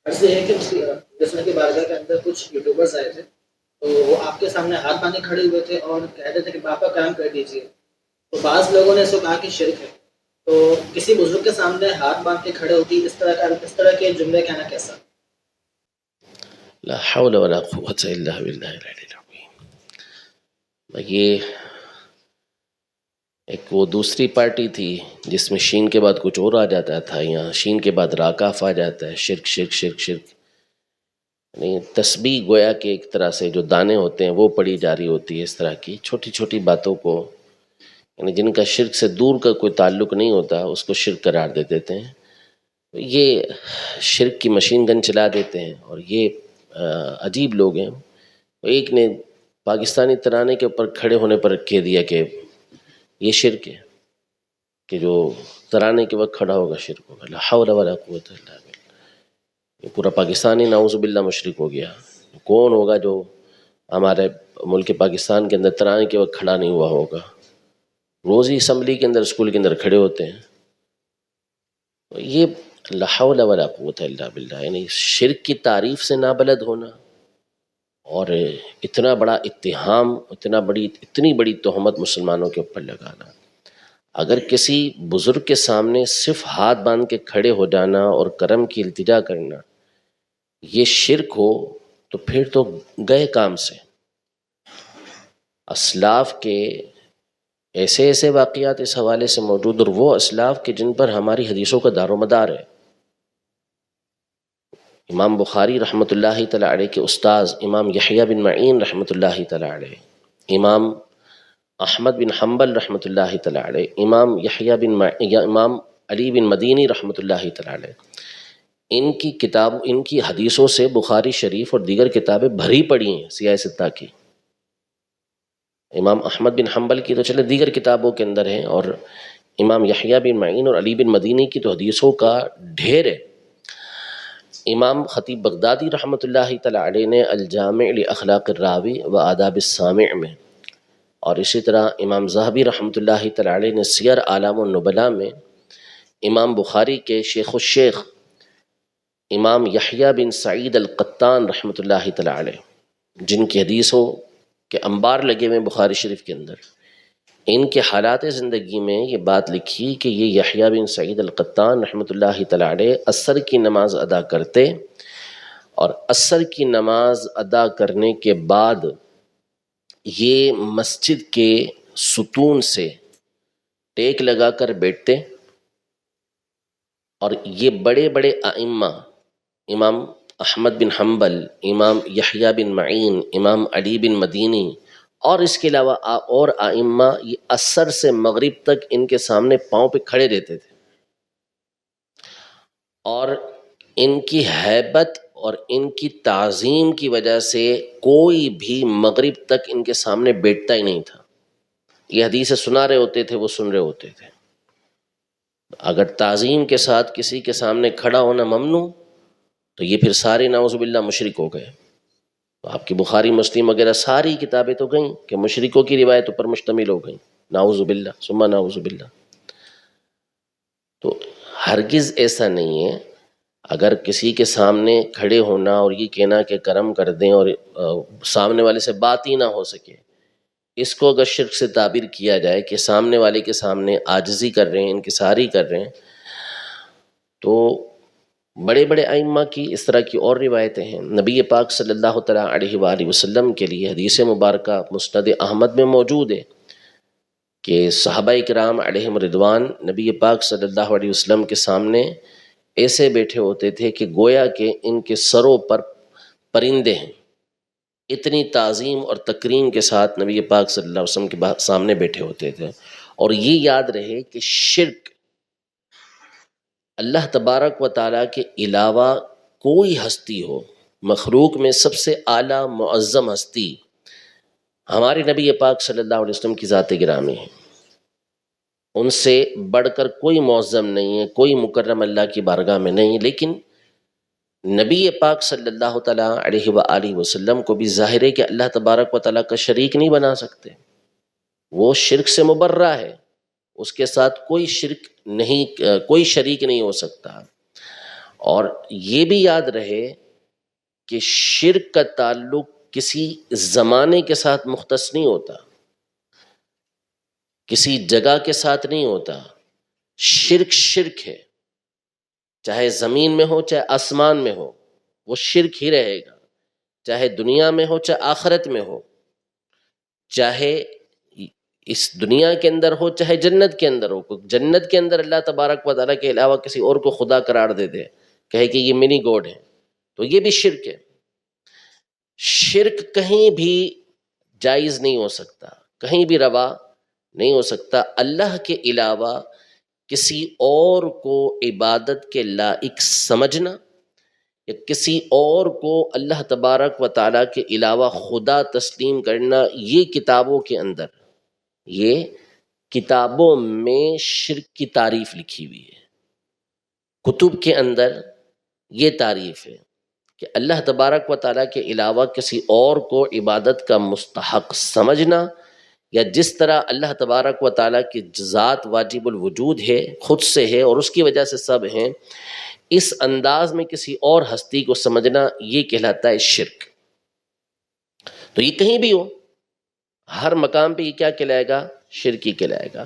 عرض یہ ہے کہ رسول کی بارگاہ کے اندر کچھ یوٹیوبرز آئے تھے، تو وہ آپ کے سامنے ہاتھ باندھے کھڑے ہوئے تھے اور کہہ رہے تھے کہ باپا کرم کر دیجیے. تو بعض لوگوں نے اس کو کہا کہ شرک ہے. تو کسی بزرگ کے سامنے ہاتھ باندھ کے کھڑے ہوتی اس طرح کے جملے کہنا کیسا؟ لا حول ولا قوت الا باللہ العلی العظیم. یہ ایک وہ دوسری پارٹی تھی جس میں شین کے بعد کچھ اور آ جاتا تھا، یہاں شین کے بعد راکاف آ جاتا ہے. شرک شرک شرک شرک، یعنی تسبیح گویا کہ ایک طرح سے جو دانے ہوتے ہیں وہ پڑی جا رہی ہوتی ہے. اس طرح کی چھوٹی چھوٹی باتوں کو، یعنی جن کا شرک سے دور کا کوئی تعلق نہیں ہوتا اس کو شرک قرار دے دیتے ہیں. یہ شرک کی مشین گن چلا دیتے ہیں. اور یہ عجیب لوگ ہیں. ایک نے پاکستانی ترانے کے اوپر کھڑے ہونے پر کہہ دیا کہ یہ شرک ہے، کہ جو ترانے کے وقت کھڑا ہوگا شرک ہوگا. لا حول ولا قوت الا باللہ. یہ پورا پاکستانی نعوذ باللہ مشرک ہو گیا. کون ہوگا جو ہمارے ملک پاکستان کے اندر ترانے کے وقت کھڑا نہیں ہوا ہوگا؟ روزی اسمبلی کے اندر، اسکول کے اندر کھڑے ہوتے ہیں. یہ لا حول ولا قوت الا باللہ، یعنی شرک کی تعریف سے نابلد ہونا اور اتنا بڑا اتہام، اتنی بڑی تہمت مسلمانوں کے اوپر لگانا. اگر کسی بزرگ کے سامنے صرف ہاتھ باندھ کے کھڑے ہو جانا اور کرم کی التجا کرنا یہ شرک ہو تو پھر تو گئے کام سے. اسلاف کے ایسے ایسے واقعات اس حوالے سے موجود، اور وہ اسلاف کے جن پر ہماری حدیثوں کا دار و مدار ہے. امام بخاری رحمۃ اللہ تعالی علیہ کے استاذ امام یحییٰ بن معین رحمۃ اللہ تعالی علیہ، امام احمد بن حنبل رحمۃ اللہ تعالی علیہ، امام علی بن مدینی رحمۃ اللہ تعالی علیہ، ان کی حدیثوں سے بخاری شریف اور دیگر کتابیں بھری پڑی ہیں سیاہ ستہ کی. امام احمد بن حنبل کی تو چلے دیگر کتابوں کے اندر ہیں، اور امام یحییٰ بن معین اور علی بن مدینی کی تو حدیثوں کا ڈھیر ہے. امام خطیب بغدادی رحمۃ اللہ تعالی علیہ نے الجامع لاخلاق الراوی و آداب السامع میں، اور اسی طرح امام ذہبی رحمۃ اللہ تعالی علیہ نے سیر اعلام النبلاء میں امام بخاری کے شیخ الشیخ امام یحییٰ بن سعید القطان رحمۃ اللہ تعالی علیہ، جن کی حدیثوں کے انبار لگے ہوئے بخاری شریف کے اندر، ان کے حالات زندگی میں یہ بات لکھی کہ یہ یحییٰ بن سعید القطان رحمۃ اللہ تعالی علیہ عصر کی نماز ادا کرتے، اور عصر کی نماز ادا کرنے کے بعد یہ مسجد کے ستون سے ٹیک لگا کر بیٹھتے، اور یہ بڑے بڑے ائمہ، امام احمد بن حنبل، امام یحییٰ بن معین، امام علی بن مدینی اور اس کے علاوہ اور ائمہ، یہ عصر سے مغرب تک ان کے سامنے پاؤں پہ کھڑے رہتے تھے. اور ان کی ہیبت اور ان کی تعظیم کی وجہ سے کوئی بھی مغرب تک ان کے سامنے بیٹھتا ہی نہیں تھا. یہ حدیثیں سنا رہے ہوتے تھے، وہ سن رہے ہوتے تھے. اگر تعظیم کے ساتھ کسی کے سامنے کھڑا ہونا ممنوع تو یہ پھر سارے نعوذ باللہ مشرک ہو گئے. تو آپ کی بخاری مسلم وغیرہ ساری کتابیں تو گئیں کہ مشرکوں کی روایتوں پر مشتمل ہو گئیں، نعوذ باللہ ثم نعوذ باللہ. تو ہرگز ایسا نہیں ہے. اگر کسی کے سامنے کھڑے ہونا اور یہ کہنا کہ کرم کر دیں اور سامنے والے سے بات ہی نہ ہو سکے، اس کو اگر شرک سے تعبیر کیا جائے کہ سامنے والے کے سامنے عاجزی کر رہے ہیں، انکساری کر رہے ہیں، تو بڑے بڑے ائمہ کی اس طرح کی اور روایتیں ہیں. نبی پاک صلی اللہ تعالیٰ علیہ وآلہ وسلم کے لیے حدیث مبارکہ مسند احمد میں موجود ہے کہ صحابہ کرام علیہم رضوان نبی پاک صلی اللہ علیہ وسلم کے سامنے ایسے بیٹھے ہوتے تھے کہ گویا کہ ان کے سروں پر پرندے ہیں. اتنی تعظیم اور تکریم کے ساتھ نبی پاک صلی اللہ علیہ وسلم کے سامنے بیٹھے ہوتے تھے. اور یہ یاد رہے کہ شرک اللہ تبارک و تعالیٰ کے علاوہ کوئی ہستی ہو، مخلوق میں سب سے اعلیٰ معظم ہستی ہمارے نبی پاک صلی اللہ علیہ وسلم کی ذات گرامی ہے. ان سے بڑھ کر کوئی معظم نہیں ہے، کوئی مکرم اللہ کی بارگاہ میں نہیں. لیکن نبی پاک صلی اللہ تعالیٰ علیہ وآلہ وسلم کو بھی ظاہر ہے کہ اللہ تبارک و تعالیٰ کا شریک نہیں بنا سکتے. وہ شرک سے مبرہ ہے، اس کے ساتھ کوئی شریک نہیں ہو سکتا. اور یہ بھی یاد رہے کہ شرک کا تعلق کسی زمانے کے ساتھ مختص نہیں ہوتا، کسی جگہ کے ساتھ نہیں ہوتا. شرک شرک ہے، چاہے زمین میں ہو چاہے آسمان میں ہو، وہ شرک ہی رہے گا، چاہے دنیا میں ہو چاہے آخرت میں ہو، چاہے اس دنیا کے اندر ہو چاہے جنت کے اندر ہو. جنت کے اندر اللہ تبارک و تعالیٰ کے علاوہ کسی اور کو خدا قرار دے دے، کہے کہ یہ منی گوڈ ہے، تو یہ بھی شرک ہے. شرک کہیں بھی جائز نہیں ہو سکتا، کہیں بھی روا نہیں ہو سکتا. اللہ کے علاوہ کسی اور کو عبادت کے لائق سمجھنا یا کسی اور کو اللہ تبارک و تعالیٰ کے علاوہ خدا تسلیم کرنا، یہ کتابوں میں شرک کی تعریف لکھی ہوئی ہے. کتب کے اندر یہ تعریف ہے کہ اللہ تبارک و تعالیٰ کے علاوہ کسی اور کو عبادت کا مستحق سمجھنا، یا جس طرح اللہ تبارک و تعالیٰ کی ذات واجب الوجود ہے، خود سے ہے اور اس کی وجہ سے سب ہیں، اس انداز میں کسی اور ہستی کو سمجھنا، یہ کہلاتا ہے شرک. تو یہ کہیں بھی ہو، ہر مقام پہ یہ کیا کہلائے گا؟ شرک ہی کہلائے گا.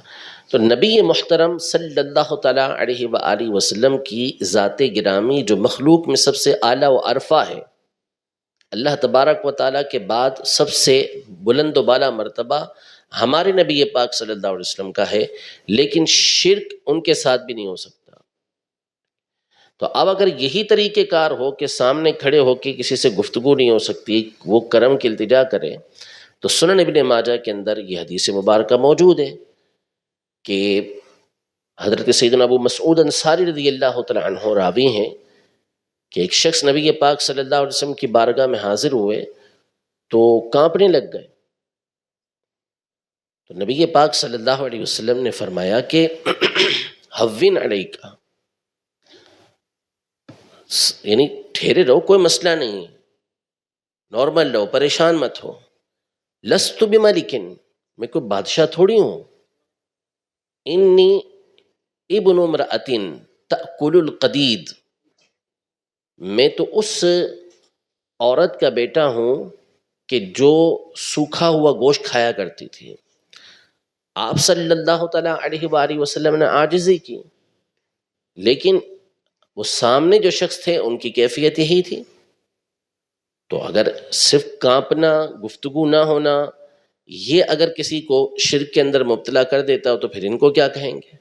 تو نبی محترم صلی اللہ تعالیٰ علیہ وآلہ وسلم کی ذات گرامی جو مخلوق میں سب سے اعلیٰ و ارفع ہے، اللہ تبارک و تعالیٰ کے بعد سب سے بلند و بالا مرتبہ ہمارے نبی پاک صلی اللہ علیہ وسلم کا ہے، لیکن شرک ان کے ساتھ بھی نہیں ہو سکتا. تو اب اگر یہی طریقہ کار ہو کہ سامنے کھڑے ہو کے کسی سے گفتگو نہیں ہو سکتی، وہ کرم کی التجا کرے، تو سنن ابن ماجہ کے اندر یہ حدیث مبارکہ موجود ہے کہ حضرت سیدنا ابو مسعود انصاری رضی اللہ تعالیٰ عنہ راوی ہیں کہ ایک شخص نبی پاک صلی اللہ علیہ وسلم کی بارگاہ میں حاضر ہوئے تو کانپنے لگ گئے. تو نبی پاک صلی اللہ علیہ وسلم نے فرمایا کہ حوین علیکہ، یعنی ٹھہرے رہو، کوئی مسئلہ نہیں ہے، نارمل رہو، پریشان مت ہو. لست بملکن، میں کوئی بادشاہ تھوڑی ہوں. انی ابن امرأۃ تأکل القدید، میں تو اس عورت کا بیٹا ہوں کہ جو سوکھا ہوا گوشت کھایا کرتی تھی. آپ صلی اللہ تعالیٰ علیہ وآلہ وسلم نے عاجزی کی، لیکن وہ سامنے جو شخص تھے ان کی کیفیت یہی تھی. تو اگر صرف کانپنا، گفتگو نہ ہونا، یہ اگر کسی کو شرک کے اندر مبتلا کر دیتا ہو تو پھر ان کو کیا کہیں گے؟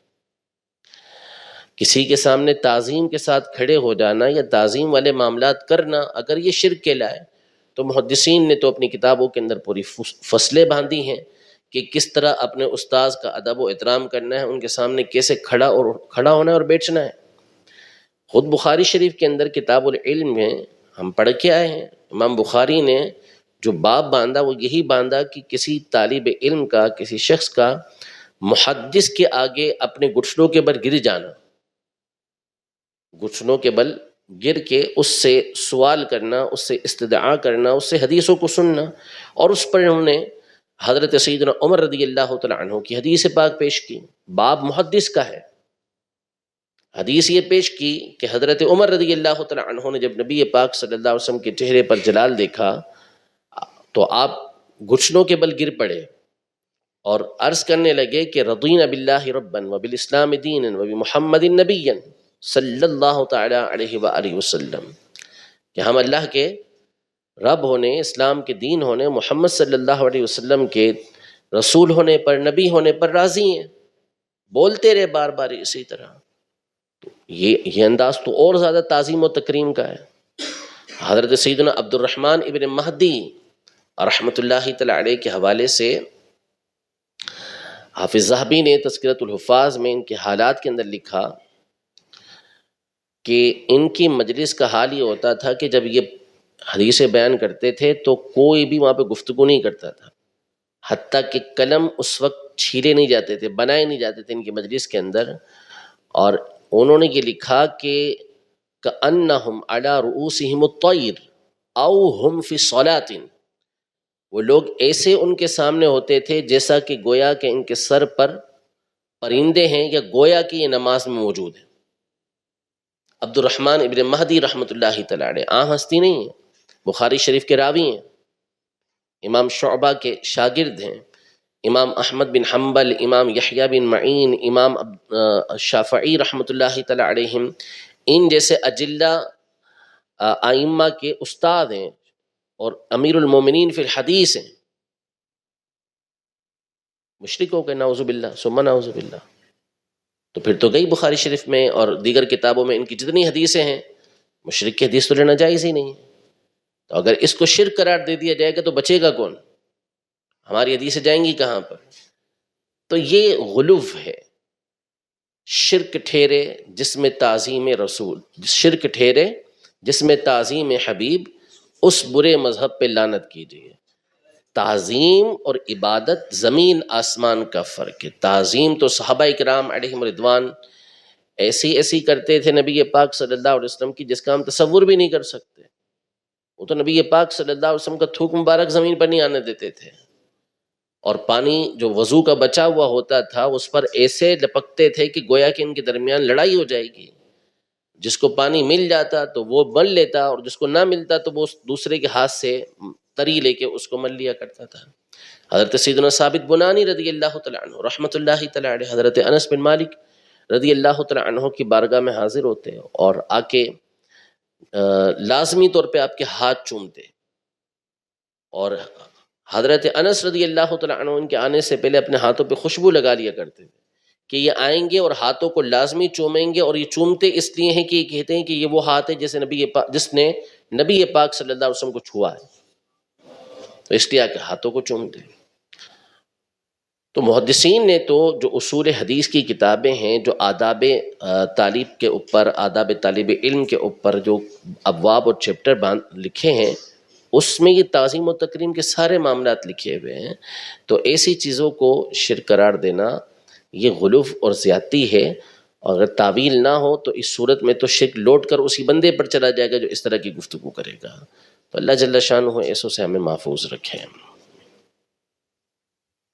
کسی کے سامنے تعظیم کے ساتھ کھڑے ہو جانا یا تعظیم والے معاملات کرنا اگر یہ شرک کہلائے تو محدثین نے تو اپنی کتابوں کے اندر پوری فصلیں باندھی ہیں کہ کس طرح اپنے استاذ کا ادب و احترام کرنا ہے، ان کے سامنے کیسے کھڑا ہونا ہے اور بیٹھنا ہے. خود بخاری شریف کے اندر کتاب العلم میں ہم پڑھ کے آئے ہیں، امام بخاری نے جو باب باندھا وہ یہی باندھا کہ کسی طالب علم کا، کسی شخص کا محدث کے آگے اپنے گھٹنوں کے بل گر جانا، گھٹنوں کے بل گر کے اس سے سوال کرنا، اس سے استدعا کرنا، اس سے حدیثوں کو سننا. اور اس پر انہوں نے حضرت سیدنا عمر رضی اللہ تعالیٰ عنہ کی حدیث پاک پیش کی. باب محدث کا ہے، حدیث یہ پیش کی کہ حضرت عمر رضی اللہ تعالیٰ عنہ نے جب نبی پاک صلی اللہ علیہ وسلم کے چہرے پر جلال دیکھا تو آپ گھٹنوں کے بل گر پڑے اور عرض کرنے لگے کہ رضینا باللہ ربا وبالاسلام دینا وبمحمد نبیا صلی اللہ تعالی علیہ وآلہ وسلم، کہ ہم اللہ کے رب ہونے، اسلام کے دین ہونے، محمد صلی اللہ علیہ وسلم کے رسول ہونے پر، نبی ہونے پر راضی ہیں. بولتے رہے بار بار اسی طرح. تو یہ انداز تو اور زیادہ تعظیم و تکریم کا ہے. حضرت سیدنا عبد الرحمن ابن مہدی رحمۃ اللہ تعالی علیہ کے حوالے سے حافظ ذہبی نے تذکرۃ الحفاظ میں ان کے حالات کے اندر لکھا کہ ان کی مجلس کا حال یہ ہوتا تھا کہ جب یہ حدیثیں بیان کرتے تھے تو کوئی بھی وہاں پہ گفتگو نہیں کرتا تھا، حتیٰ کہ قلم اس وقت چھیلے نہیں جاتے تھے، بنائے نہیں جاتے تھے ان کی مجلس کے اندر. اور انہوں نے یہ لکھا کہ کأنہم علی رؤوسہم الطیر او ہم فی صلاۃ، وہ لوگ ایسے ان کے سامنے ہوتے تھے جیسا کہ گویا کہ ان کے سر پر پرندے ہیں، یا گویا کہ یہ نماز میں موجود ہے. عبد الرحمن ابن مہدی رحمۃ اللہ تعالیٰ علیہ عام ہستی نہیں ہے، بخاری شریف کے راوی ہیں، امام شعبہ کے شاگرد ہیں، امام احمد بن حنبل، امام یحییٰ بن معین، امام شافعی رحمۃ اللہ تعالیٰ علیہم، ان جیسے اجلہ ائمہ کے استاد ہیں اور امیر المومنین فی الحدیث ہیں، مشرک ہو گئے نعوذ باللہ ثم نعوذ باللہ. تو پھر تو گئی بخاری شریف میں اور دیگر کتابوں میں ان کی جتنی حدیثیں ہیں، مشرک کی حدیث تو لینا جائز ہی نہیں ہے. تو اگر اس کو شرک قرار دے دیا جائے گا تو بچے گا کون؟ ہماری حدیثیں جائیں گی کہاں پر؟ تو یہ غلو ہے. شرک ٹھہرے جس میں تعظیم رسول، شرک ٹھہرے جس میں تعظیم حبیب، اس برے مذہب پہ لعنت کیجیے. تعظیم اور عبادت زمین آسمان کا فرق ہے. تعظیم تو صحابہ اکرام علیہم رضوان ایسی کرتے تھے نبی پاک صلی اللہ علیہ وسلم کی جس کا ہم تصور بھی نہیں کر سکتے. وہ تو نبی پاک صلی اللہ علیہ وسلم کا تھوک مبارک زمین پر نہیں آنے دیتے تھے، اور پانی جو وضو کا بچا ہوا ہوتا تھا اس پر ایسے لپکتے تھے کہ گویا کہ ان کے درمیان لڑائی ہو جائے گی. جس کو پانی مل جاتا تو وہ مل لیتا، اور جس کو نہ ملتا تو وہ دوسرے کے ہاتھ سے تری لے کے اس کو مل لیا کرتا تھا. حضرت سیدنا ثابت بنانی رضی اللہ تعالیٰ عنہ رحمۃ اللہ تعالیٰ علیہ، حضرت انس بن مالک رضی اللہ تعالیٰ عنہ کی بارگاہ میں حاضر ہوتے اور آ کے لازمی طور پہ آپ کے ہاتھ چومتے، اور حضرت انس رضی اللہ تعالیٰ عنہ ان کے آنے سے پہلے اپنے ہاتھوں پہ خوشبو لگا لیا کرتے تھے کہ یہ آئیں گے اور ہاتھوں کو لازمی چومیں گے. اور یہ چومتے اس لیے ہیں کہ یہ کہتے ہیں کہ یہ وہ ہاتھ ہے جس نے نبی پاک صلی اللہ علیہ وسلم کو چھوا ہے، تو اس لیے ہاتھوں کو چومتے. تو محدثین نے تو جو اصول حدیث کی کتابیں ہیں، جو آداب طالب کے اوپر، آداب طالب علم کے اوپر جو ابواب اور چیپٹر لکھے ہیں، اس میں یہ تعظیم و تکریم کے سارے معاملات لکھے ہوئے ہیں. تو ایسی چیزوں کو شرک قرار دینا یہ غلو اور زیادتی ہے. اور اگر تعویل نہ ہو تو اس صورت میں تو شرک لوٹ کر اسی بندے پر چلا جائے گا جو اس طرح کی گفتگو کرے گا. تو اللہ جل شانہ ایسوں سے ہمیں محفوظ رکھے.